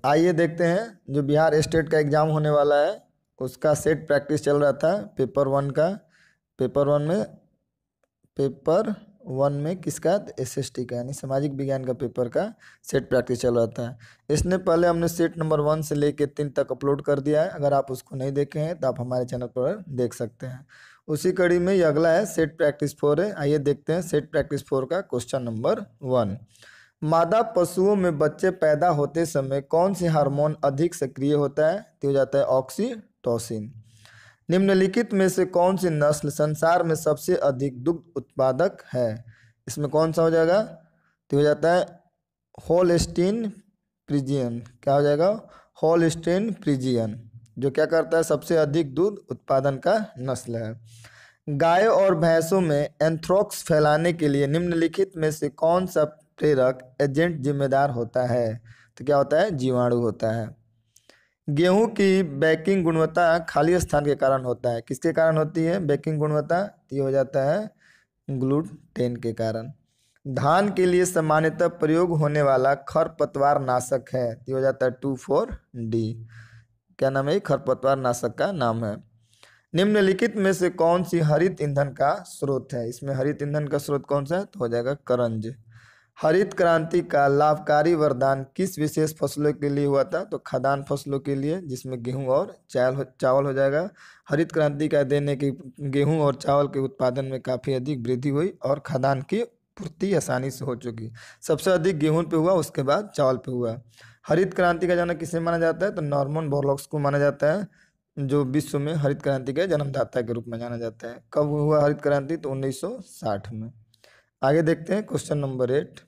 आइए देखते हैं जो बिहार स्टेट का एग्ज़ाम होने वाला है उसका सेट प्रैक्टिस चल रहा था पेपर वन का। पेपर वन में किसका, एसएसटी का यानी सामाजिक विज्ञान का पेपर का सेट प्रैक्टिस चल रहा था। इसने पहले हमने सेट नंबर 1 से लेके 3 तक अपलोड कर दिया है। अगर आप उसको नहीं देखे हैं तो आप हमारे चैनल पर देख सकते हैं। उसी कड़ी में ये अगला है सेट प्रैक्टिस 4 है। आइए देखते हैं सेट प्रैक्टिस 4 का क्वेश्चन नंबर 1। मादा पशुओं में बच्चे पैदा होते समय कौन सी हार्मोन अधिक सक्रिय होता है? तो हो जाता है ऑक्सीटोसिन। निम्नलिखित में से कौन सी नस्ल संसार में सबसे अधिक दुग्ध उत्पादक है? इसमें कौन सा हो जाएगा? तो हो जाता है होल्स्टीन फ्रीजियन। क्या हो जाएगा? होल्स्टीन फ्रीजियन, जो क्या करता है, सबसे अधिक दूध उत्पादन का नस्ल है। गाय और भैंसों में एंथ्रेक्स फैलाने के लिए निम्नलिखित में से कौन सा प्रेरक एजेंट जिम्मेदार होता है? तो क्या होता है? जीवाणु होता है। गेहूं की बैकिंग गुणवत्ता खाली स्थान के कारण होता है। किसके कारण होती है बैकिंग गुणवत्ता? ये हो जाता है ग्लूटेन के कारण। धान के लिए सामान्यतः प्रयोग होने वाला खरपतवार नाशक है। ये हो जाता है 2,4-D। क्या नाम है? खरपतवार नाशक का नाम है। निम्नलिखित में से कौन सी हरित ईंधन का स्रोत है? इसमें हरित ईंधन का स्रोत कौन सा है? तो हो जाएगा करंज। हरित क्रांति का लाभकारी वरदान किस विशेष फसलों के लिए हुआ था? तो खाद्यान्न फसलों के लिए, जिसमें गेहूं और चावल हो जाएगा। हरित क्रांति का देने की गेहूं और चावल के उत्पादन में काफ़ी अधिक वृद्धि हुई और खाद्यान्न की पूर्ति आसानी से हो चुकी। सबसे अधिक गेहूं पे हुआ, उसके बाद चावल पे हुआ। हरित क्रांति का जनक किसे माना जाता है? तो नॉर्मन बोरलॉग्स को माना जाता है, जो विश्व में हरित क्रांति के जन्मदाता के रूप में जाना जाता है। कब हुआ हरित क्रांति? तो 1960 में। आगे देखते हैं क्वेश्चन नंबर 8।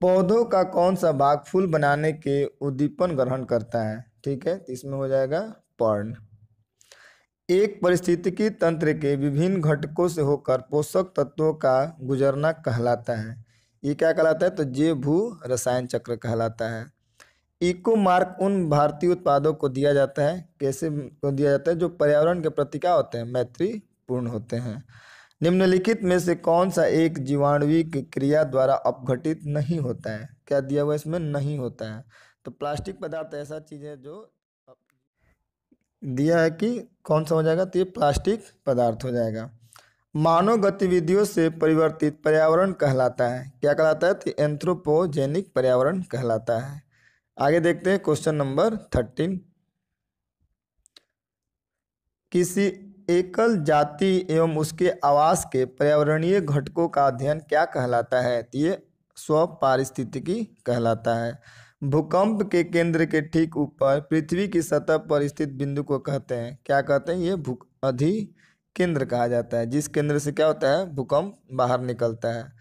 पौधों का कौन सा भाग फूल बनाने के उद्दीपन ग्रहण करता है? ठीक है, तो इसमें हो जाएगा पर्ण। एक पारिस्थितिकी तंत्र के विभिन्न घटकों से होकर पोषक तत्वों का गुजरना कहलाता है। ये क्या कहलाता है? तो जैव भू रसायन चक्र कहलाता है। इको मार्क उन भारतीय उत्पादों को दिया जाता है, कैसे को दिया जाता है? जो पर्यावरण के प्रति क्या होते हैं? मैत्रीपूर्ण होते हैं। निम्नलिखित में से कौन सा एक जीवाणुविक क्रिया द्वारा अपघटित नहीं होता है? क्या दिया हुआ इसमें? नहीं होता है। तो प्लास्टिक पदार्थ ऐसा चीज है जो दिया है कि कौन सा हो जाएगा? तो ये प्लास्टिक पदार्थ हो जाएगा। मानव गतिविधियों से परिवर्तित पर्यावरण कहलाता है। क्या कहलाता है? तो एंथ्रोपोजेनिक पर्यावरण कहलाता है। आगे देखते हैं क्वेश्चन नंबर 13। किसी एकल जाति एवं उसके आवास के पर्यावरणीय घटकों का अध्ययन क्या कहलाता है? तो ये स्वपारिस्थितिकी कहलाता है। भूकंप के केंद्र के ठीक ऊपर पृथ्वी की सतह पर स्थित बिंदु को कहते हैं, क्या कहते हैं? ये अधिकेंद्र कहा जाता है, जिस केंद्र से क्या होता है? भूकंप बाहर निकलता है।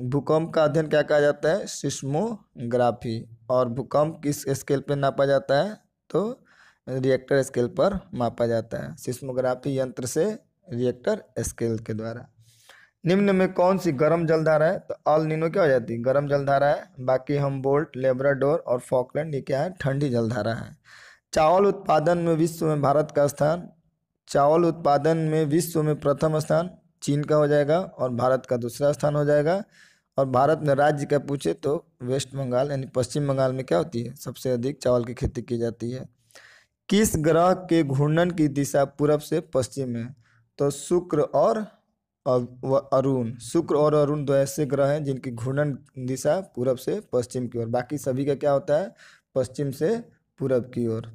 भूकंप का अध्ययन क्या कहा जाता है? सिस्मोग्राफी। और भूकंप किस स्केल पर नापा जाता है? तो रिएक्टर स्केल पर मापा जाता है। सिस्मोग्राफी यंत्र से रिएक्टर स्केल के द्वारा। निम्न में कौन सी गर्म जलधारा है? तो अल नीनो क्या हो जाती है? गर्म जलधारा है। बाकी हमबोल्ट, लेब्राडोर और फॉकलैंड ये क्या है? ठंडी जलधारा है। चावल उत्पादन में विश्व में भारत का स्थान? चावल उत्पादन में विश्व में प्रथम स्थान चीन का हो जाएगा और भारत का दूसरा स्थान हो जाएगा। और भारत में राज्य का पूछे तो वेस्ट बंगाल यानी पश्चिम बंगाल में क्या होती है? सबसे अधिक चावल की खेती की जाती है। किस ग्रह के घूर्णन की दिशा पूरब से पश्चिम है? तो शुक्र और अरुण। शुक्र और अरुण दो ऐसे ग्रह हैं जिनकी घूर्णन दिशा पूरब से पश्चिम की ओर। बाकी सभी का क्या होता है? पश्चिम से पूरब की ओर।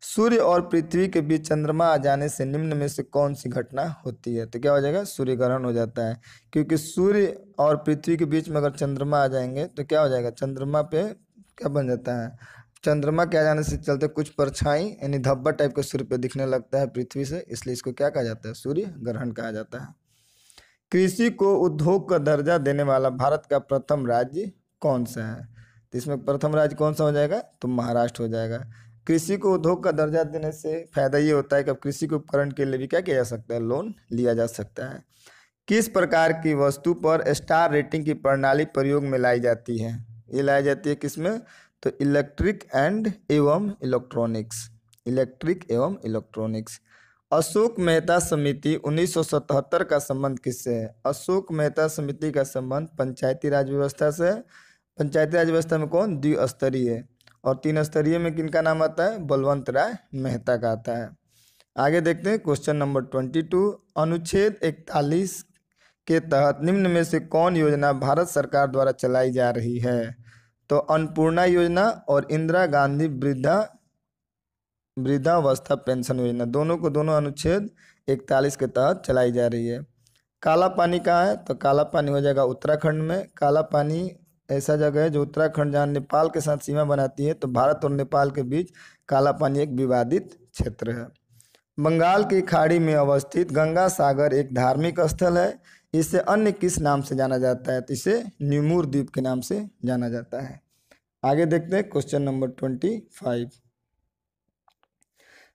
सूर्य और पृथ्वी के बीच चंद्रमा आ जाने से निम्न में से कौन सी घटना होती है? तो क्या हो जाएगा? सूर्य ग्रहण हो जाता है। क्योंकि सूर्य और पृथ्वी के बीच में अगर चंद्रमा आ जाएंगे तो क्या हो जाएगा? चंद्रमा पे क्या बन जाता है? चंद्रमा के आ जाने से चलते कुछ परछाई यानी धब्बा टाइप का सूर्य पे दिखने लगता है पृथ्वी से, इसलिए इसको क्या कहा जाता है? सूर्य ग्रहण कहा जाता है। कृषि को उद्योग का दर्जा देने वाला भारत का प्रथम राज्य कौन सा है? तो इसमें प्रथम राज्य कौन सा हो जाएगा? तो महाराष्ट्र हो जाएगा। कृषि को उद्योग का दर्जा देने से फायदा ये होता है कि अब कृषि के उपकरण के लिए भी क्या किया जा सकता है? लोन लिया जा सकता है। किस प्रकार की वस्तु पर स्टार रेटिंग की प्रणाली प्रयोग में लाई जाती है? ये लाई जाती है किसमें? तो इलेक्ट्रिक एवं इलेक्ट्रॉनिक्स। अशोक मेहता समिति 1977 का संबंध किससे है? अशोक मेहता समिति का संबंध पंचायती राज व्यवस्था से, पंचायती राज व्यवस्था में कौन? द्विस्तरीय। और 3 स्तरीय में किनका नाम आता है? बलवंत राय मेहता का आता है। आगे देखते हैं क्वेश्चन नंबर 22। अनुच्छेद 41 के तहत निम्न में से कौन योजना भारत सरकार द्वारा चलाई जा रही है? तो अन्नपूर्णा योजना और इंदिरा गांधी वृद्धावस्था पेंशन योजना, दोनों को दोनों अनुच्छेद 41 के तहत चलाई जा रही है। काला पानी कहाँ है? तो काला पानी हो जाएगा उत्तराखंड में। काला पानी ऐसा जगह है जो उत्तराखंड जहाँ नेपाल के साथ सीमा बनाती है, तो भारत और नेपाल के बीच काला पानी एक विवादित क्षेत्र है। बंगाल की खाड़ी में अवस्थित गंगा सागर एक धार्मिक स्थल है। इसे अन्य किस नाम से जाना जाता है? तो इसे न्यूमूर द्वीप के नाम से जाना जाता है। आगे देखते हैं क्वेश्चन नंबर 25।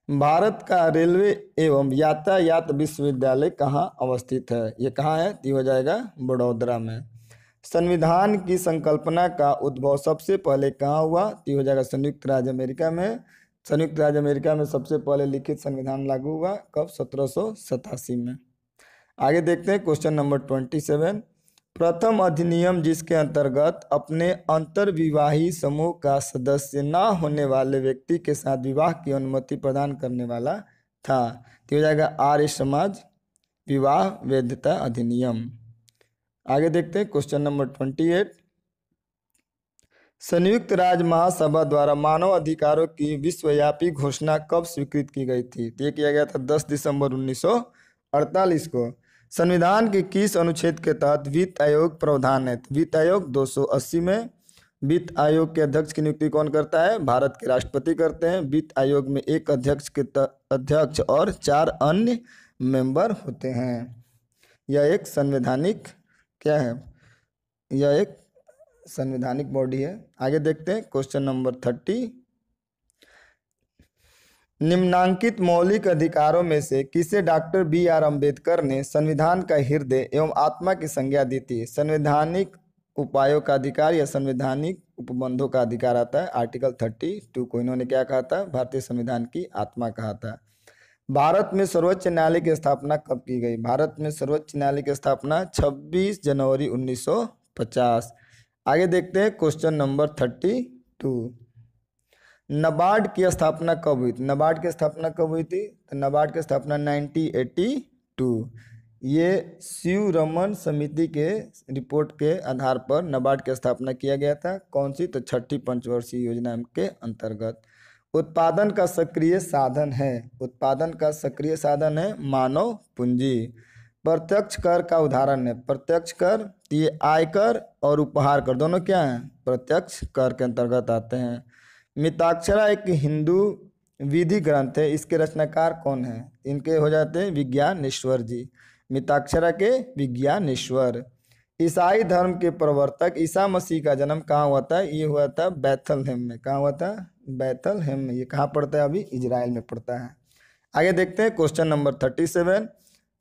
भारत का रेलवे एवं यातायात विश्वविद्यालय कहाँ अवस्थित है? ये कहाँ है? ये हो जाएगा बड़ौदरा में। संविधान की संकल्पना का उद्भव सबसे पहले कहाँ हुआ? तो ये हो जाएगा संयुक्त राज्य अमेरिका में। संयुक्त राज्य अमेरिका में सबसे पहले लिखित संविधान लागू हुआ कब? 1787 में। आगे देखते हैं क्वेश्चन नंबर 27। प्रथम अधिनियम जिसके अंतर्गत अपने अंतर्विवाही समूह का सदस्य न होने वाले व्यक्ति के साथ विवाह की अनुमति प्रदान करने वाला था, तो हो जाएगा आर्य समाज विवाह वैधता अधिनियम। आगे देखते हैं क्वेश्चन नंबर 28। संयुक्त राज्य महासभा द्वारा मानव अधिकारों की विश्वव्यापी घोषणा कब स्वीकृत की गई थी? तो ये किया गया था 10 दिसंबर 1948 को। संविधान के किस अनुच्छेद के तहत वित्त आयोग प्रावधान है? वित्त आयोग 280 में। वित्त आयोग के अध्यक्ष की नियुक्ति कौन करता है? भारत के राष्ट्रपति करते हैं। वित्त आयोग में एक अध्यक्ष और 4 अन्य मेंबर होते हैं। यह एक संवैधानिक क्या है? यह एक संवैधानिक बॉडी है। आगे देखते हैं क्वेश्चन नंबर 30। निम्नांकित मौलिक अधिकारों में से किसे डॉक्टर BR अम्बेडकर ने संविधान का हृदय एवं आत्मा की संज्ञा दी थी? संवैधानिक उपायों का अधिकार या संवैधानिक उपबंधों का अधिकार आता है। आर्टिकल 32 को इन्होंने क्या कहा था? भारतीय संविधान की आत्मा कहा था। भारत में सर्वोच्च न्यायालय की स्थापना कब की गई? भारत में सर्वोच्च न्यायालय की स्थापना 26 जनवरी 1950। आगे देखते हैं क्वेश्चन नंबर 32। नाबार्ड की स्थापना कब हुई थी? नाबार्ड की स्थापना कब हुई थी? तो नाबार्ड की स्थापना 1982। ये शिव रमन समिति के रिपोर्ट के आधार पर नाबार्ड की स्थापना किया गया था। कौन सी? तो 6ठी पंचवर्षीय योजना के अंतर्गत। उत्पादन का सक्रिय साधन है। उत्पादन का सक्रिय साधन है मानव पूंजी। प्रत्यक्ष कर का उदाहरण है। प्रत्यक्ष कर ये आयकर और उपहार कर दोनों क्या हैं? प्रत्यक्ष कर के अंतर्गत आते हैं। मिताक्षरा एक हिंदू विधि ग्रंथ है। इसके रचनाकार कौन है? इनके हो जाते हैं विज्ञानेश्वर जी। मिताक्षरा के विज्ञानेश्वर। ईसाई धर्म के प्रवर्तक ईसा मसीह का जन्म कहाँ हुआ था? ये हुआ था बैथलहेम में। कहाँ हुआ था? बैथलहेम में। ये कहाँ पड़ता है? अभी इजराइल में पड़ता है। आगे देखते हैं क्वेश्चन नंबर 37।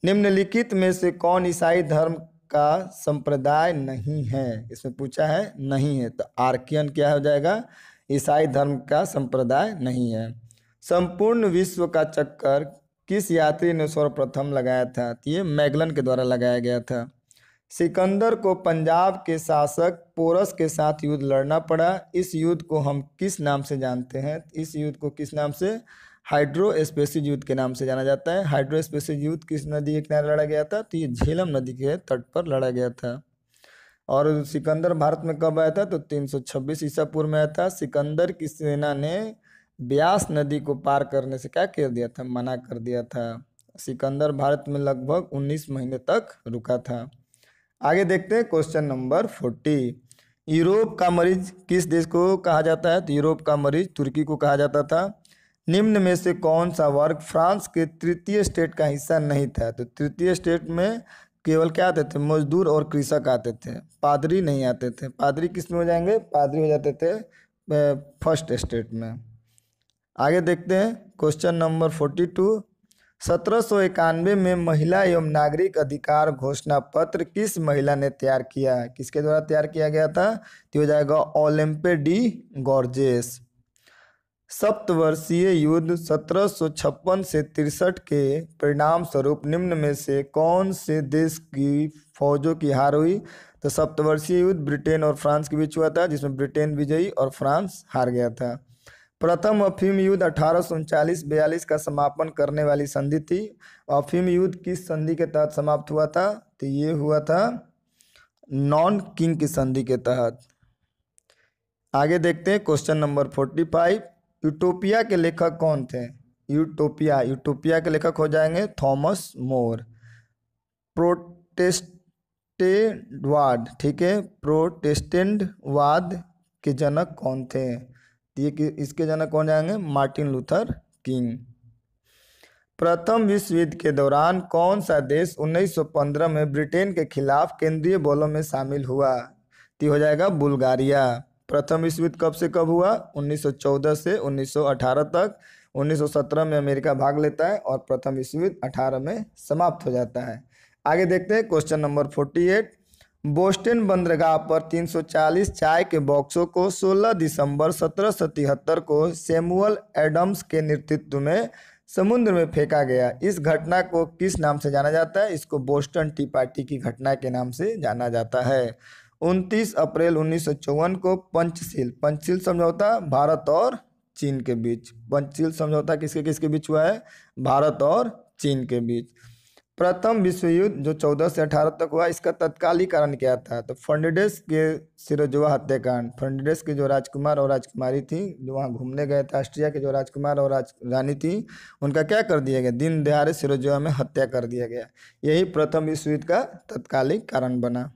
निम्नलिखित में से कौन ईसाई धर्म का संप्रदाय नहीं है? इसमें पूछा है नहीं है, तो आर्कियन क्या हो जाएगा? ईसाई धर्म का संप्रदाय नहीं है। संपूर्ण विश्व का चक्कर किस यात्री ने सर्वप्रथम लगाया था? तो ये मैगलन के द्वारा लगाया गया था। सिकंदर को पंजाब के शासक पोरस के साथ युद्ध लड़ना पड़ा। इस युद्ध को हम किस नाम से जानते हैं? इस युद्ध को किस नाम से? हाइड्रोस्पेसिस युद्ध के नाम से जाना जाता है। हाइड्रोस्पेसिस युद्ध किस नदी के किनारे लड़ा गया था? तो ये झेलम नदी के तट पर लड़ा गया था। और सिकंदर भारत में कब आया था? तो 326 ईसा पूर्व में आया था। सिकंदर की सेना ने ब्यास नदी को पार करने से क्या कर दिया था? मना कर दिया था। सिकंदर भारत में लगभग 19 महीने तक रुका था। आगे देखते हैं क्वेश्चन नंबर 40। यूरोप का मरीज किस देश को कहा जाता है? तो यूरोप का मरीज तुर्की को कहा जाता था। निम्न में से कौन सा वर्ग फ्रांस के तृतीय स्टेट का हिस्सा नहीं था? तो तृतीय स्टेट में केवल क्या आते थे? मजदूर और कृषक आते थे, पादरी नहीं आते थे। पादरी किस में हो जाएंगे? पादरी हो जाते थे फर्स्ट स्टेट में। आगे देखते हैं क्वेश्चन नंबर 42। 1791 में महिला एवं नागरिक अधिकार घोषणा पत्र किस महिला ने तैयार किया? किसके द्वारा तैयार किया गया था? तो हो जाएगा ओलंपे डी गॉर्जेस। सप्तवर्षीय युद्ध 1756 से 63 के परिणाम स्वरूप निम्न में से कौन से देश की फौजों की हार हुई? तो सप्तवर्षीय युद्ध ब्रिटेन और फ्रांस के बीच हुआ था, जिसमें ब्रिटेन विजयी और फ्रांस हार गया था। प्रथम अफीम युद्ध 1839-42 का समापन करने वाली संधि थी। अफीम युद्ध किस संधि के तहत समाप्त हुआ था? तो ये हुआ था नॉन किंग की संधि के तहत। आगे देखते हैं क्वेश्चन नंबर 45। यूटोपिया के लेखक कौन थे? यूटोपिया के लेखक हो जाएंगे थॉमस मोर। प्रोटेस्टेंटवाद, ठीक है, प्रोटेस्टेंटवाद के जनक कौन थे? इसके जनक कौन जाएंगे? Martin Luther king. प्रथम विश्व युद्ध के दौरान कौन सा देश 1915 में ब्रिटेन के खिलाफ केंद्रीय बलों में शामिल हुआ? तो हो जाएगा बुल्गारिया। प्रथम विश्व युद्ध कब से कब हुआ? 1914 से 1918 तक। 1917 में अमेरिका भाग लेता है और प्रथम विश्व युद्ध 18 में समाप्त हो जाता है। आगे देखते हैं क्वेश्चन नंबर 48। बोस्टन बंदरगाह पर 340 चाय के बॉक्सों को 16 दिसंबर 1773 को सैमुअल एडम्स के नेतृत्व में समुद्र में फेंका गया। इस घटना को किस नाम से जाना जाता है? इसको बोस्टन टी पार्टी की घटना के नाम से जाना जाता है। 29 अप्रैल 1954 को पंचशील समझौता भारत और चीन के बीच। पंचशील समझौता किसके किसके बीच हुआ है? भारत और चीन के बीच। प्रथम विश्व युद्ध जो 14 से 18 तक हुआ, इसका तत्कालीन कारण क्या था? तो फर्नांडिस के सिरोंजा हत्याकांड। फर्नांडिस के जो राजकुमार और राजकुमारी थी, जो वहाँ घूमने गए थे, ऑस्ट्रिया के जो राजकुमार और रानी थी, उनका क्या कर दिया गया? दिन दहाड़े सिरोंजा में हत्या कर दिया गया। यही प्रथम विश्व युद्ध का तत्कालीन कारण बना।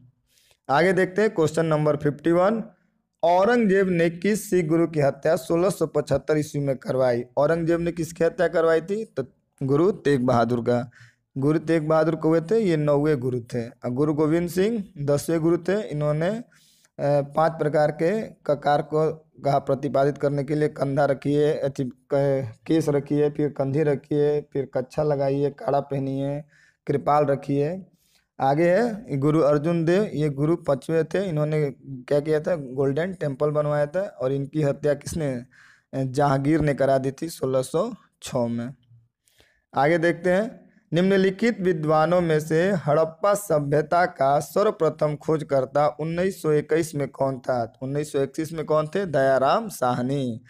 आगे देखते हैं क्वेश्चन नंबर 51। औरंगजेब ने किस सिख गुरु की हत्या 1675 ईस्वी में करवाई? औरंगजेब ने किसकी हत्या करवाई थी? तो गुरु तेग बहादुर का। गुरु तेग बहादुर कौन थे? ये 9वें गुरु थे। और गुरु गोविंद सिंह 10वें गुरु थे। इन्होंने 5 प्रकार के ककार को कहा प्रतिपादित करने के लिए। कंधा रखिए, केस रखिए, फिर कंधी रखिए, फिर कच्छा लगाइए, काड़ा पहनिए, कृपाल रखिए। आगे है गुरु अर्जुन देव, ये गुरु 5वें थे। इन्होंने क्या किया था? गोल्डन टेम्पल बनवाया था। और इनकी हत्या किसने? जहांगीर ने करा दी थी 1606 में। आगे देखते हैं। निम्नलिखित विद्वानों में से हड़प्पा सभ्यता का सर्वप्रथम खोजकर्ता 1921 में कौन था? 1921 में कौन थे? दयाराम साहनी।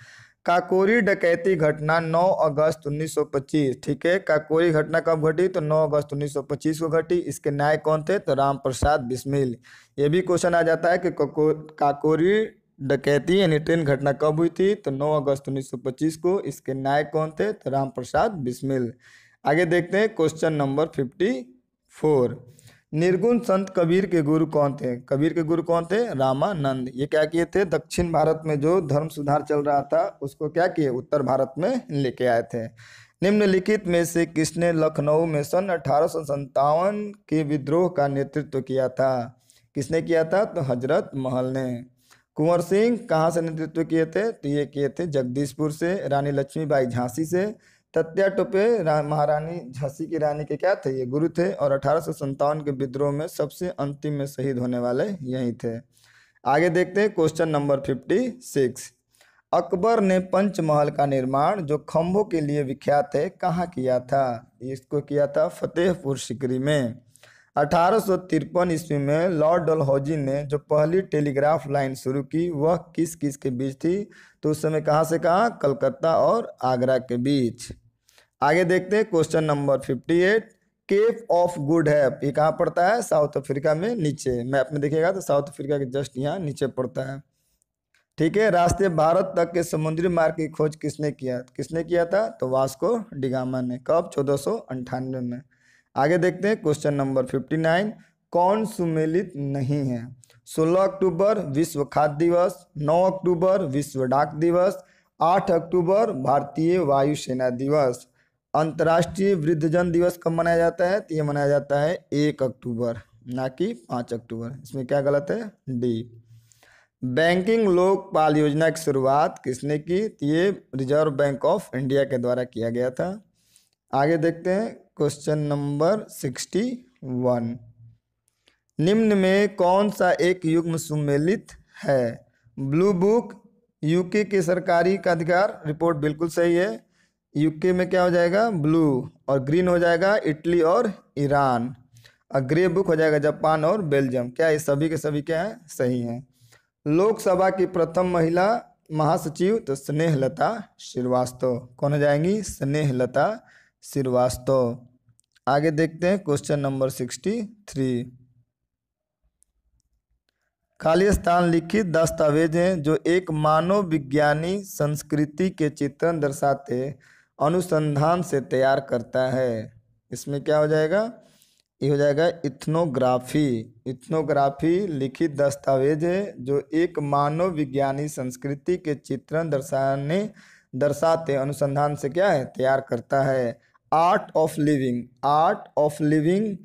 काकोरी डकैती घटना 9 अगस्त 1925, ठीक है। काकोरी घटना कब घटी? तो 9 अगस्त 1925 को घटी। इसके नायक कौन थे? तो राम प्रसाद बिस्मिल। ये भी क्वेश्चन आ जाता है कि काकोरी डकैती यानी ट्रेन घटना कब हुई थी? तो 9 अगस्त 1925 को। इसके नायक कौन थे? तो राम प्रसाद बिस्मिल। आगे देखते हैं क्वेश्चन नंबर 54। निर्गुण संत कबीर के गुरु कौन थे? कबीर के गुरु कौन थे? रामानंद। ये क्या किए थे? दक्षिण भारत में जो धर्म सुधार चल रहा था, उसको क्या किए? उत्तर भारत में लेके आए थे। निम्नलिखित में से किसने लखनऊ में सन 1857 के विद्रोह का नेतृत्व किया था? किसने किया था? तो हजरत महल ने। कुंवर सिंह कहाँ से नेतृत्व किए थे? तो ये किए थे जगदीशपुर से। रानी लक्ष्मीबाई झांसी से। तत्या टोपे महारानी झांसी की रानी के क्या थे? ये गुरु थे। और 1857 के विद्रोह में सबसे अंतिम में शहीद होने वाले यही थे। आगे देखते हैं क्वेश्चन नंबर 56। अकबर ने पंचमहल का निर्माण जो खंभों के लिए विख्यात है, कहाँ किया था? इसको किया था फतेहपुर सिकरी में। 1853 ईस्वी में लॉर्ड डलहौजी ने जो पहली टेलीग्राफ लाइन शुरू की, वह किस किस के बीच थी? तो उस समय कहाँ से कहाँ? कलकत्ता और आगरा के बीच। आगे देखते हैं question number 58। Cape of Good Hope ये कहाँ पड़ता है? साउथ अफ्रीका में। नीचे मैप में देखिएगा तो साउथ अफ्रीका के जस्ट यहाँ नीचे पड़ता है, ठीक है। रास्ते भारत तक के समुद्री मार्ग की खोज किसने किया था? तो वास्को डिगामा ने। कब? 1498 में। आगे देखते हैं क्वेश्चन नंबर 59। कौन सुमेलित नहीं है? 16 अक्टूबर विश्व खाद्य दिवस, 9 अक्टूबर विश्व डाक दिवस, 8 अक्टूबर भारतीय वायुसेना दिवस। अंतर्राष्ट्रीय वृद्धजन दिवस कब मनाया जाता है? तो ये मनाया जाता है 1 अक्टूबर, ना कि 5 अक्टूबर। इसमें क्या गलत है? डी। बैंकिंग लोकपाल योजना की शुरुआत किसने की? तो ये रिजर्व बैंक ऑफ इंडिया के द्वारा किया गया था। आगे देखते हैं क्वेश्चन नंबर 61। निम्न में कौन सा एक युग्म सुमेलित है? ब्लू बुक, यूके के सरकारी का अधिकार रिपोर्ट बिल्कुल सही है। यूके में क्या हो जाएगा? ब्लू। और ग्रीन हो जाएगा इटली और ईरान। ग्रे बुक हो जाएगा जापान और बेल्जियम। क्या ये सभी के सभी क्या है, सही हैं। लोकसभा की प्रथम महिला महासचिव तो स्नेहलता श्रीवास्तव। कौन हो जाएंगी, स्नेहलता श्रीवास्तव। आगे देखते हैं क्वेश्चन नंबर 63। खाली स्थान लिखित दस्तावेज हैं जो एक मानव विज्ञानी संस्कृति के चित्रण दर्शाते अनुसंधान से तैयार करता है। इसमें क्या हो जाएगा, ये हो जाएगा इथनोग्राफी। इथनोग्राफी लिखित दस्तावेज है जो एक मानव विज्ञानी संस्कृति के चित्रण दर्शाते अनुसंधान से क्या है, तैयार करता है। Art of living, art of living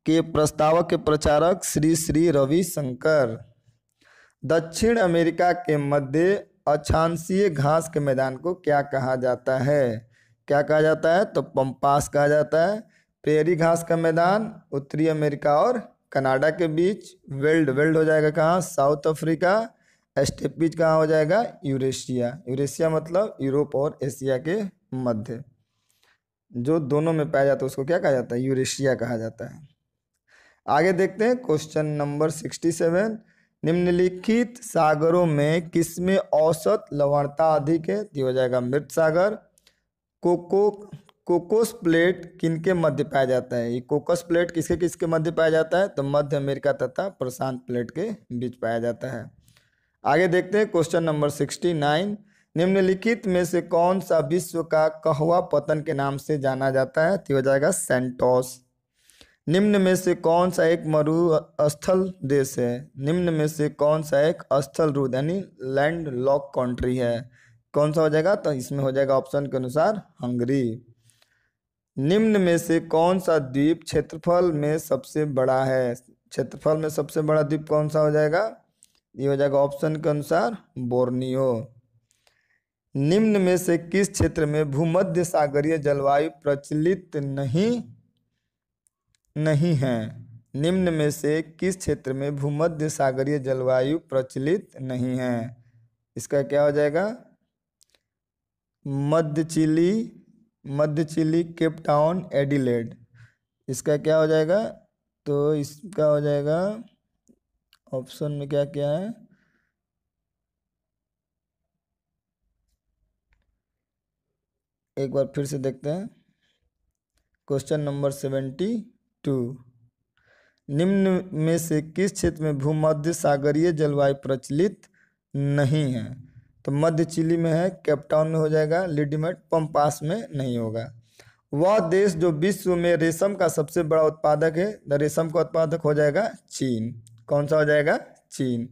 के प्रस्तावक के प्रचारक श्री श्री रविशंकर। दक्षिण अमेरिका के मध्य अक्षांशीय घास के मैदान को क्या कहा जाता है, क्या कहा जाता है, तो पंपास कहा जाता है। प्रेरी घास का मैदान उत्तरी अमेरिका और कनाडा के बीच। वेल्ड, वेल्ड हो जाएगा कहाँ, साउथ अफ्रीका। स्टेपीज कहाँ हो जाएगा, यूरेशिया। यूरेशिया मतलब यूरोप और एशिया के मध्य, जो दोनों में पाया जाता है उसको क्या कहा जाता है, यूरेशिया कहा जाता है। आगे देखते हैं क्वेश्चन नंबर 67। निम्नलिखित सागरों में किसमें औसत लवणता अधिक है, ये हो जाएगा मृत सागर। कोकोस प्लेट किनके मध्य पाया जाता है, ये कोकोस प्लेट किसके किसके मध्य पाया जाता है, तो मध्य अमेरिका तथा प्रशांत प्लेट के बीच पाया जाता है। आगे देखते हैं क्वेश्चन नंबर 69। निम्नलिखित में से कौन सा विश्व का कहवा पतन के नाम से जाना जाता है, तो हो जाएगा सेंटोस। निम्न में से कौन सा एक मरुस्थल देश है, निम्न में से कौन सा एक स्थल रूढ़ यानी लैंड लॉक कंट्री है, कौन सा हो जाएगा, तो इसमें हो जाएगा ऑप्शन के अनुसार हंगरी। निम्न में से कौन सा द्वीप क्षेत्रफल में सबसे बड़ा है, क्षेत्रफल में सबसे बड़ा द्वीप कौन सा हो जाएगा, ये हो जाएगा ऑप्शन के अनुसार बोर्नियो। निम्न में से किस क्षेत्र में भूमध्य सागरीय जलवायु प्रचलित नहीं है, निम्न में से किस क्षेत्र में भूमध्य सागरीय जलवायु प्रचलित नहीं है, इसका क्या हो जाएगा, मध्य चिली, केप टाउन, एडिलेड। इसका क्या हो जाएगा, तो इसका हो जाएगा ऑप्शन में क्या क्या है, एक बार फिर से देखते हैं क्वेश्चन नंबर 72। निम्न में से किस क्षेत्र में भूमध्य सागरीय जलवायु प्रचलित नहीं है, तो मध्य चिली में है, केप टाउन में हो जाएगा, लिडिमेट, पंपास में नहीं होगा। वह देश जो विश्व में रेशम का सबसे बड़ा उत्पादक है, रेशम का उत्पादक हो जाएगा चीन। कौन सा हो जाएगा, चीन।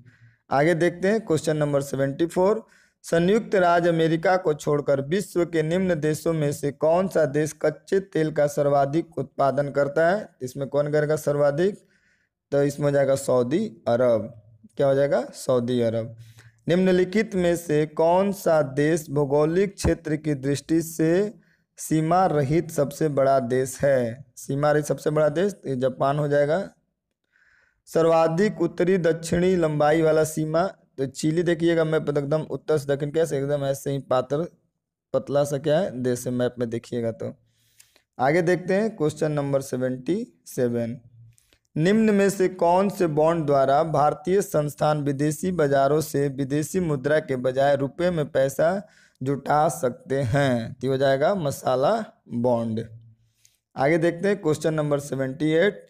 आगे देखते हैं क्वेश्चन नंबर 74। संयुक्त राज्य अमेरिका को छोड़कर विश्व के निम्न देशों में से कौन सा देश कच्चे तेल का सर्वाधिक उत्पादन करता है, इसमें कौन करेगा सर्वाधिक, तो इसमें हो जाएगा सऊदी अरब। क्या हो जाएगा, सऊदी अरब। निम्नलिखित में से कौन सा देश भौगोलिक क्षेत्र की दृष्टि से सीमा रहित सबसे बड़ा देश है, सीमा रहित सबसे बड़ा देश तो जापान हो जाएगा। सर्वाधिक उत्तरी दक्षिणी लंबाई वाला सीमा तो चिली देखिएगा मैप एकदम उत्तर से दक्षिण कैसे एकदम ऐसे ही पतला सा क्या है देश है मैप में देखिएगा। तो आगे देखते हैं क्वेश्चन नंबर 77। निम्न में से कौन से बॉन्ड द्वारा भारतीय संस्थान विदेशी बाजारों से विदेशी मुद्रा के बजाय रुपए में पैसा जुटा सकते हैं, तो हो जाएगा मसाला बॉन्ड। आगे देखते हैं क्वेश्चन नंबर 78।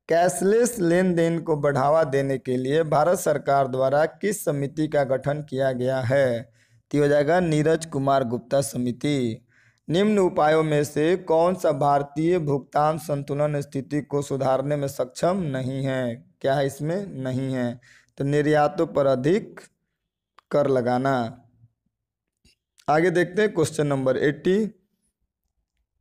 कैशलेस लेन देन को बढ़ावा देने के लिए भारत सरकार द्वारा किस समिति का गठन किया गया है, तो हो जाएगा नीरज कुमार गुप्ता समिति। निम्न उपायों में से कौन सा भारतीय भुगतान संतुलन स्थिति को सुधारने में सक्षम नहीं है, क्या है इसमें नहीं है, तो निर्यातों पर अधिक कर लगाना। आगे देखते हैं क्वेश्चन नंबर 80।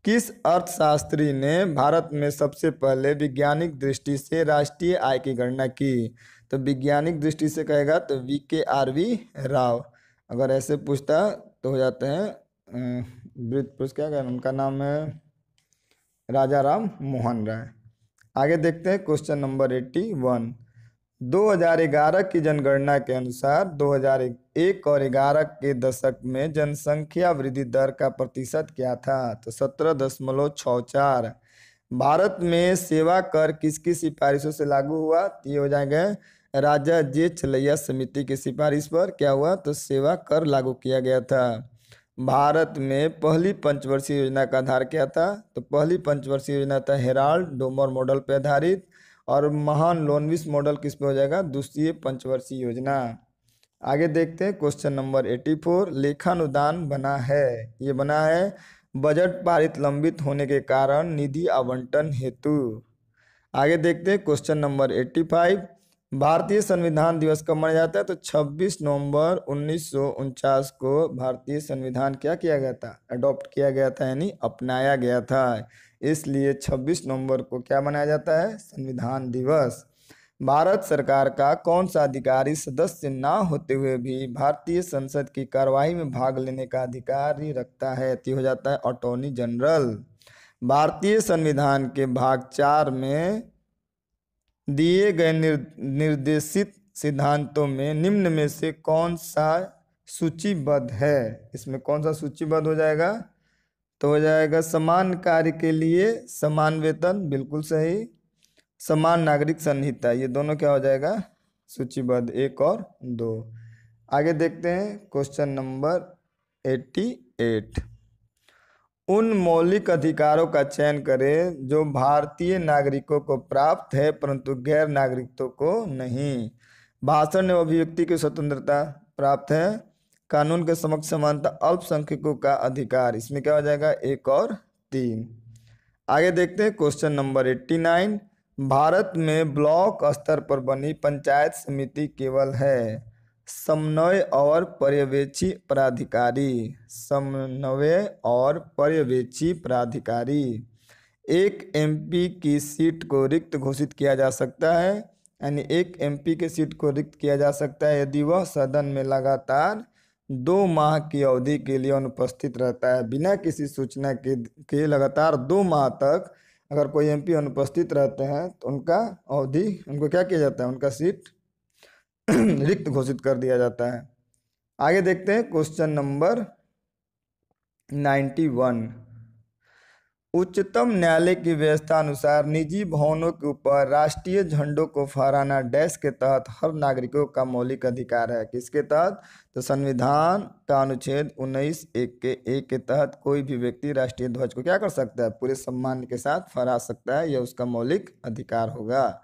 किस अर्थशास्त्री ने भारत में सबसे पहले वैज्ञानिक दृष्टि से राष्ट्रीय आय की गणना की, तो वैज्ञानिक दृष्टि से कहेगा तो VKRV राव। अगर ऐसे पूछता तो हो जाते हैं ब्रिट पुरुष, क्या कहना उनका नाम है राजा राम मोहन राय। आगे देखते हैं क्वेश्चन नंबर 81। 2011 की जनगणना के अनुसार 2001 और 11 के दशक में जनसंख्या वृद्धि दर का प्रतिशत क्या था, तो 17.64। भारत में सेवा कर किसकी सिफारिशों से लागू हुआ? तो ये हो जाएगा राजा जे चलैया समिति की सिफारिश पर क्या हुआ? तो सेवा कर लागू किया गया था। भारत में पहली पंचवर्षीय योजना का आधार क्या था? तो पहली पंचवर्षीय योजना था हेराल्ड डोमर मॉडल पर आधारित, और महान लोनविस मॉडल किस पे हो जाएगा? द्वितीय पंचवर्षीय योजना। आगे देखते हैं क्वेश्चन नंबर 84। लेखानुदान बना है, ये बना है बजट पारित लंबित होने के कारण निधि आवंटन हेतु। आगे देखते हैं क्वेश्चन नंबर 85। भारतीय संविधान दिवस कब मनाया जाता है? तो 26 नवंबर 1949 को भारतीय संविधान क्या किया गया था? अडॉप्ट किया गया था, यानी अपनाया गया था। इसलिए 26 नवंबर को क्या मनाया जाता है? संविधान दिवस। भारत सरकार का कौन सा अधिकारी सदस्य ना होते हुए भी भारतीय संसद की कार्यवाही में भाग लेने का अधिकार ही रखता है? तो हो जाता है अटॉर्नी जनरल। भारतीय संविधान के भाग 4 में दिए गए निर्देशित सिद्धांतों में निम्न में से कौन सा सूचीबद्ध है? इसमें कौन सा सूचीबद्ध हो जाएगा? तो हो जाएगा समान कार्य के लिए समान वेतन, बिल्कुल सही। समान नागरिक संहिता, ये दोनों क्या हो जाएगा? सूचीबद्ध 1 और 2। आगे देखते हैं क्वेश्चन नंबर 88। उन मौलिक अधिकारों का चयन करें जो भारतीय नागरिकों को प्राप्त है परंतु गैर नागरिकों को नहीं। भाषण एवं अभिव्यक्ति की स्वतंत्रता प्राप्त है, कानून के समक्ष समानता, अल्पसंख्यकों का अधिकार, इसमें क्या हो जाएगा? 1 और 3। आगे देखते हैं क्वेश्चन नंबर 89। भारत में ब्लॉक स्तर पर बनी पंचायत समिति केवल है समन्वय और पर्यवेक्षी प्राधिकारी। समन्वय और पर्यवेक्षी प्राधिकारी। एक एमपी की सीट को रिक्त घोषित किया जा सकता है, यानी एक एमपी के सीट को रिक्त किया जा सकता है यदि वह सदन में लगातार 2 माह की अवधि के लिए अनुपस्थित रहता है। बिना किसी सूचना के लगातार 2 माह तक अगर कोई एमपी अनुपस्थित रहते हैं तो उनको क्या किया जाता है? उनका सीट रिक्त घोषित कर दिया जाता है। आगे देखते हैं क्वेश्चन नंबर 91। उच्चतम न्यायालय की व्यवस्था अनुसार निजी भवनों के ऊपर राष्ट्रीय झंडों को फहराना डैश के तहत हर नागरिकों का मौलिक अधिकार है। किसके तहत? तो संविधान का अनुच्छेद 19(1) के तहत कोई भी व्यक्ति राष्ट्रीय ध्वज को क्या कर सकता है? पूरे सम्मान के साथ फहरा सकता है, यह उसका मौलिक अधिकार होगा।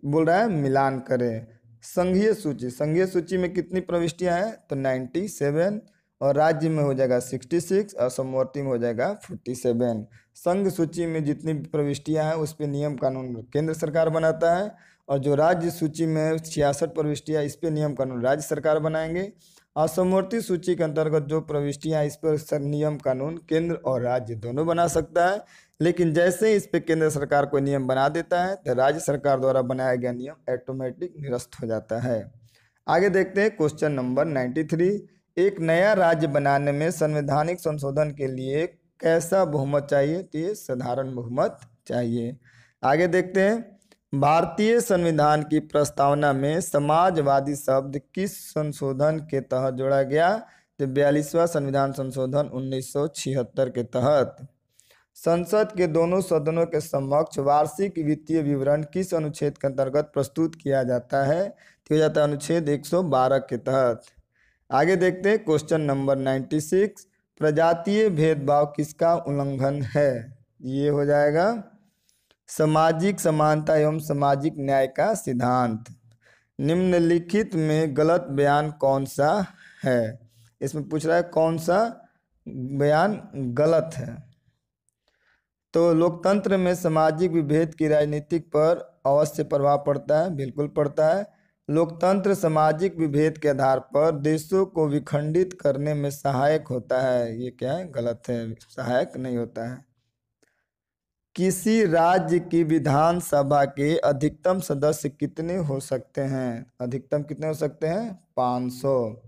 बोल रहा है मिलान करें। संघीय सूची, संघीय सूची में कितनी प्रविष्टियां हैं? तो 97, और राज्य में हो जाएगा 66 और समवर्ती में हो जाएगा 47। संघ सूची में जितनी प्रविष्टियां हैं उस पर नियम कानून केंद्र सरकार बनाता है, और जो राज्य सूची में 66 प्रविष्टियां, इस पर नियम कानून राज्य सरकार बनाएंगे। और समवर्ती सूची के अंतर्गत जो प्रविष्टियां, इस पर नियम कानून केंद्र और राज्य दोनों बना सकता है। लेकिन जैसे ही इस पर केंद्र सरकार कोई नियम बना देता है तो राज्य सरकार द्वारा बनाया गया नियम ऑटोमेटिक निरस्त हो जाता है। आगे देखते हैं क्वेश्चन नंबर 93। एक नया राज्य बनाने में संवैधानिक संशोधन के लिए कैसा बहुमत चाहिए? तो ये साधारण बहुमत चाहिए। आगे देखते हैं भारतीय संविधान की प्रस्तावना में समाजवादी शब्द किस संशोधन के तहत जोड़ा गया? तो 42वां संविधान संशोधन 1976 के तहत। संसद के दोनों सदनों के समक्ष वार्षिक वित्तीय विवरण किस अनुच्छेद के अंतर्गत प्रस्तुत किया जाता है? किया जाता है अनुच्छेद 112 के तहत। आगे देखते हैं क्वेश्चन नंबर 96। प्रजातीय भेदभाव किसका उल्लंघन है? ये हो जाएगा सामाजिक समानता एवं सामाजिक न्याय का सिद्धांत। निम्नलिखित में गलत बयान कौन सा है? इसमें पूछ रहा है कौन सा बयान गलत है। तो लोकतंत्र में सामाजिक विभेद की राजनीतिक पर अवश्य प्रभाव पड़ता है, बिल्कुल पड़ता है। लोकतंत्र सामाजिक विभेद के आधार पर देशों को विखंडित करने में सहायक होता है, ये क्या है? गलत है, सहायक नहीं होता है। किसी राज्य की विधानसभा के अधिकतम सदस्य कितने हो सकते हैं? अधिकतम कितने हो सकते हैं? 500।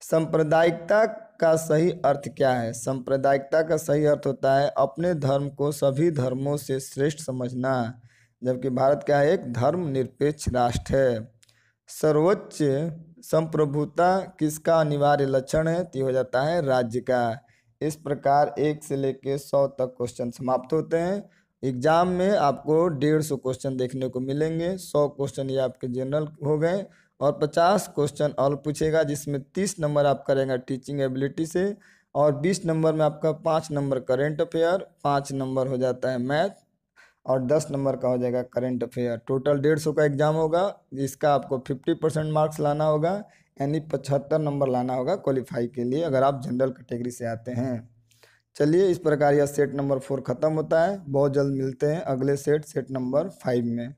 सांप्रदायिकता का सही अर्थ क्या है? सांप्रदायिकता का सही अर्थ होता है अपने धर्म को सभी धर्मों से श्रेष्ठ समझना, जबकि भारत क्या है? एक धर्मनिरपेक्ष राष्ट्र है। सर्वोच्च संप्रभुता किसका अनिवार्य लक्षण है? तो हो जाता है राज्य का। इस प्रकार 1 से लेकर 100 तक क्वेश्चन समाप्त होते हैं। एग्जाम में आपको 150 क्वेश्चन देखने को मिलेंगे। 100 क्वेश्चन ये आपके जनरल हो गए और 50 क्वेश्चन और पूछेगा, जिसमें 30 नंबर आप करेंगे टीचिंग एबिलिटी से और 20 नंबर में आपका 5 नंबर करंट अफेयर, 5 नंबर हो जाता है मैथ और 10 नंबर का हो जाएगा करंट अफेयर। टोटल 150 का एग्जाम होगा, जिसका आपको 50% मार्क्स लाना होगा, यानी 75 नंबर लाना होगा क्वालिफाई के लिए, अगर आप जनरल कैटेगरी से आते हैं। चलिए, इस प्रकार यह सेट नंबर 4 खत्म होता है। बहुत जल्द मिलते हैं अगले सेट नंबर 5 में।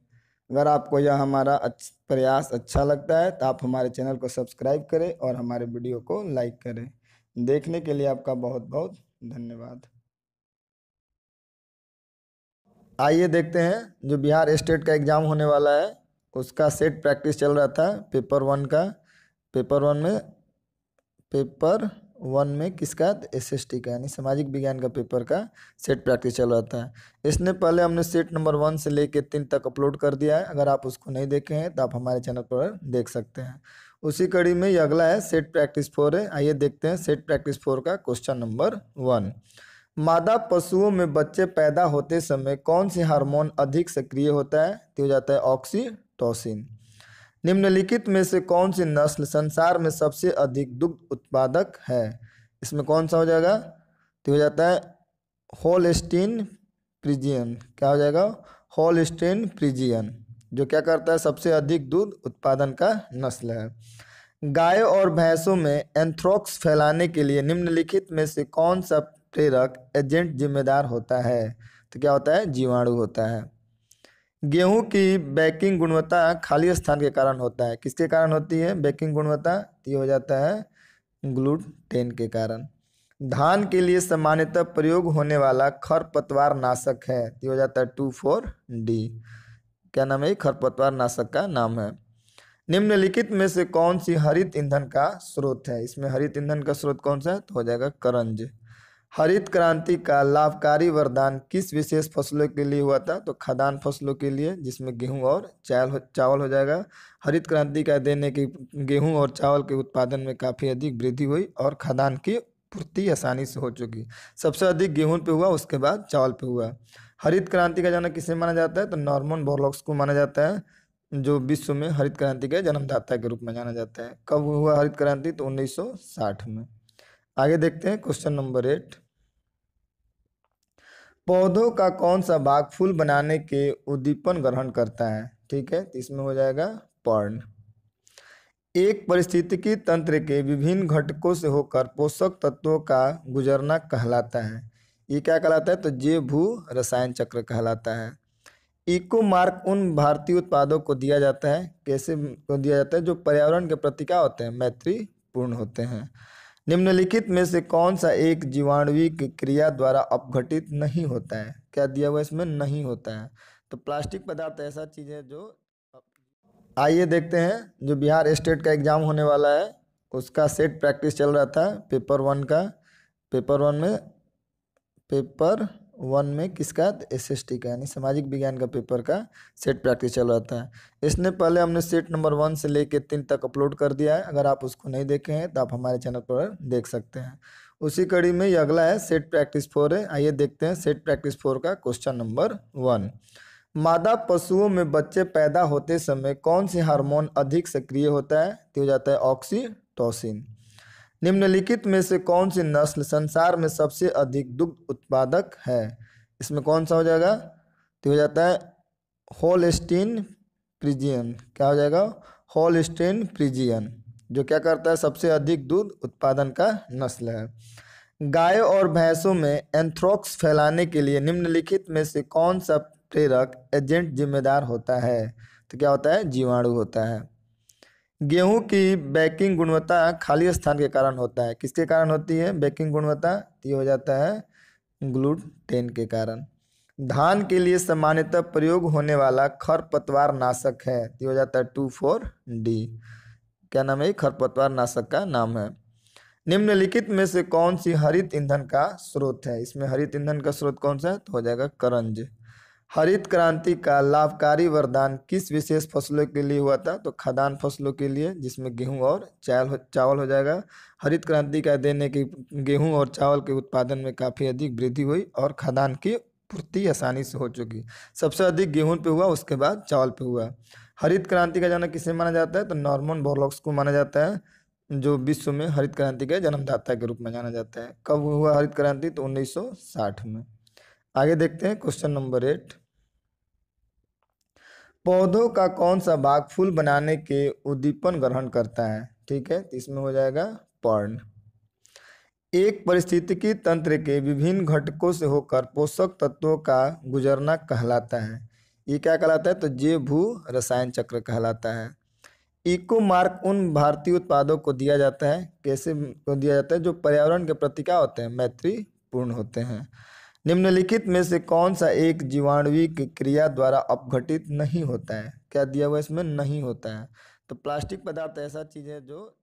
अगर आपको यह हमारा प्रयास अच्छा लगता है तो आप हमारे चैनल को सब्सक्राइब करें और हमारे वीडियो को लाइक करें। देखने के लिए आपका बहुत बहुत धन्यवाद। आइए देखते हैं, जो बिहार स्टेट का एग्ज़ाम होने वाला है उसका सेट प्रैक्टिस चल रहा था पेपर 1 का। पेपर वन में किसका? SST का, यानी सामाजिक विज्ञान का पेपर का सेट प्रैक्टिस चल रहा था। इसने पहले हमने सेट नंबर 1 से लेके 3 तक अपलोड कर दिया है। अगर आप उसको नहीं देखे हैं तो आप हमारे चैनल पर देख सकते हैं। उसी कड़ी में ये अगला है सेट प्रैक्टिस 4 है। आइए देखते हैं सेट प्रैक्टिस 4 का क्वेश्चन नंबर 1। मादा पशुओं में बच्चे पैदा होते समय कौन सी हार्मोन अधिक सक्रिय होता है? तो हो जाता है ऑक्सीटोसिन। निम्नलिखित में से कौन सी नस्ल संसार में सबसे अधिक दुग्ध उत्पादक है? इसमें कौन सा हो जाएगा? तो हो जाता है होल्स्टीन फ्रीजियन। क्या हो जाएगा? होल्स्टीन फ्रीजियन, जो क्या करता है? सबसे अधिक दूध उत्पादन का नस्ल है। गाय और भैंसों में एंथ्रेक्स फैलाने के लिए निम्नलिखित में से कौन सा प्रेरक एजेंट जिम्मेदार होता है? तो क्या होता है? जीवाणु होता है। गेहूं की बेकिंग गुणवत्ता खाली स्थान के कारण होता है। किसके कारण होती है बेकिंग गुणवत्ता? ये हो जाता है ग्लूटेन के कारण। धान के लिए सामान्यतः प्रयोग होने वाला खरपतवार नाशक है। ये हो जाता है 2,4-D। क्या नाम है? खरपतवार नाशक का नाम है। निम्नलिखित में से कौन सी हरित ईंधन का स्रोत है? इसमें हरित ईंधन का स्रोत कौन सा है? तो हो जाएगा करंज। हरित क्रांति का लाभकारी वरदान किस विशेष फसलों के लिए हुआ था? तो खाद्यान्न फसलों के लिए, जिसमें गेहूं और चावल हो जाएगा। हरित क्रांति का देने की गेहूं और चावल के उत्पादन में काफ़ी अधिक वृद्धि हुई और खाद्यान्न की पूर्ति आसानी से हो चुकी। सबसे अधिक गेहूं पे हुआ, उसके बाद चावल पे हुआ। हरित क्रांति का जनक किसे माना जाता है? तो नॉर्मन बोरलॉग्स को माना जाता है, जो विश्व में हरित क्रांति के जन्मदाता के रूप में जाना जाता है। कब हुआ हरित क्रांति? तो 1960 में। आगे देखते हैं क्वेश्चन नंबर 8। पौधों का कौन सा भाग फूल बनाने के उद्दीपन ग्रहण करता है? ठीक है, तो इसमें हो जाएगा पर्ण। एक पारिस्थितिकी तंत्र के विभिन्न घटकों से होकर पोषक तत्वों का गुजरना कहलाता है। ये क्या कहलाता है? तो जैव भू रसायन चक्र कहलाता है। इको मार्क उन भारतीय उत्पादों को दिया जाता है, कैसे को दिया जाता है? जो पर्यावरण के प्रति क्या होते हैं? मैत्रीपूर्ण होते हैं। निम्नलिखित में से कौन सा एक जीवाणुविक क्रिया द्वारा अपघटित नहीं होता है? क्या दिया हुआ इसमें? नहीं होता है। तो प्लास्टिक पदार्थ ऐसा चीज है जो। आइए देखते हैं, जो बिहार स्टेट का एग्जाम होने वाला है उसका सेट प्रैक्टिस चल रहा था पेपर 1 का। पेपर वन में किसका? SST का, यानी सामाजिक विज्ञान का पेपर का सेट प्रैक्टिस चल रहा था। इसने पहले हमने सेट नंबर 1 से लेके 3 तक अपलोड कर दिया है। अगर आप उसको नहीं देखे हैं तो आप हमारे चैनल पर देख सकते हैं। उसी कड़ी में ये अगला है सेट प्रैक्टिस 4 है। आइए देखते हैं सेट प्रैक्टिस 4 का क्वेश्चन नंबर 1। मादा पशुओं में बच्चे पैदा होते समय कौन सी हार्मोन अधिक सक्रिय होता है? तो हो जाता है ऑक्सीटोसिन। निम्नलिखित में से कौन सी नस्ल संसार में सबसे अधिक दुग्ध उत्पादक है? इसमें कौन सा हो जाएगा? तो हो जाता है होल्स्टीन फ्रीजियन। क्या हो जाएगा? होल्स्टीन फ्रीजियन, जो क्या करता है? सबसे अधिक दूध उत्पादन का नस्ल है। गाय और भैंसों में एंथ्रेक्स फैलाने के लिए निम्नलिखित में से कौन सा प्रेरक एजेंट जिम्मेदार होता है? तो क्या होता है? जीवाणु होता है। गेहूं की बेकिंग गुणवत्ता खाली स्थान के कारण होता है। किसके कारण होती है बेकिंग गुणवत्ता? ये हो जाता है ग्लूटेन के कारण। धान के लिए सामान्यतः प्रयोग होने वाला खरपतवार नाशक है। ये हो जाता है 2,4-D। क्या नाम है? खरपतवार नाशक का नाम है। निम्नलिखित में से कौन सी हरित ईंधन का स्रोत है? इसमें हरित ईंधन का स्रोत कौन सा है? तो हो जाएगा करंज। हरित क्रांति का लाभकारी वरदान किस विशेष फसलों के लिए हुआ था? तो खाद्यान्न फसलों के लिए, जिसमें गेहूं और चावल हो जाएगा। हरित क्रांति का देने की गेहूं और चावल के उत्पादन में काफ़ी अधिक वृद्धि हुई और खाद्यान्न की पूर्ति आसानी से हो चुकी। सबसे अधिक गेहूं पे हुआ, उसके बाद चावल पे हुआ। हरित क्रांति का जनक किसे माना जाता है? तो नॉर्मन बोरलॉग्स को माना जाता है, जो विश्व में हरित क्रांति के जन्मदाता के रूप में जाना जाता है। कब हुआ हरित क्रांति? तो 1960 में। आगे देखते हैं क्वेश्चन नंबर 8। पौधों का कौन सा भाग फूल बनाने के उद्दीपन ग्रहण करता है? ठीक है, तो इसमें हो जाएगा पर्ण। एक पारिस्थितिकी तंत्र के विभिन्न घटकों से होकर पोषक तत्वों का गुजरना कहलाता है। ये क्या कहलाता है? तो जैव भू रसायन चक्र कहलाता है। इको मार्क उन भारतीय उत्पादों को दिया जाता है, कैसे को दिया जाता है? जो पर्यावरण के प्रति क्या होते हैं? मैत्रीपूर्ण होते हैं। निम्नलिखित में से कौन सा एक जीवाणुविक क्रिया द्वारा अपघटित नहीं होता है? क्या दिया हुआ इसमें? नहीं होता है। तो प्लास्टिक पदार्थ ऐसा चीज है जो